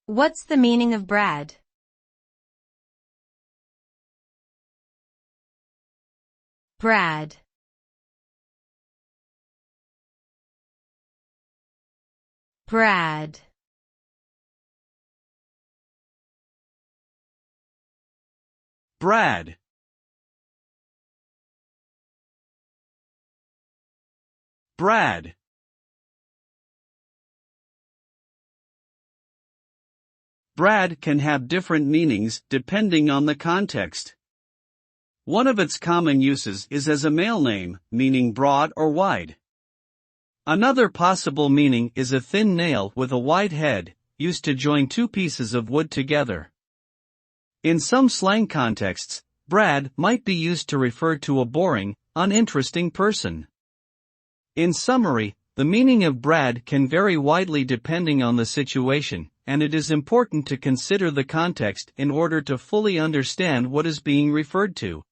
What's the meaning of Brad? Brad. Brad. Brad. Brad. Brad can have different meanings depending on the context. One of its common uses is as a male name, meaning broad or wide. Another possible meaning is a thin nail with a wide head, used to join two pieces of wood together. In some slang contexts, Brad might be used to refer to a boring, uninteresting person. In summary, the meaning of Brad can vary widely depending on the situation, and it is important to consider the context in order to fully understand what is being referred to.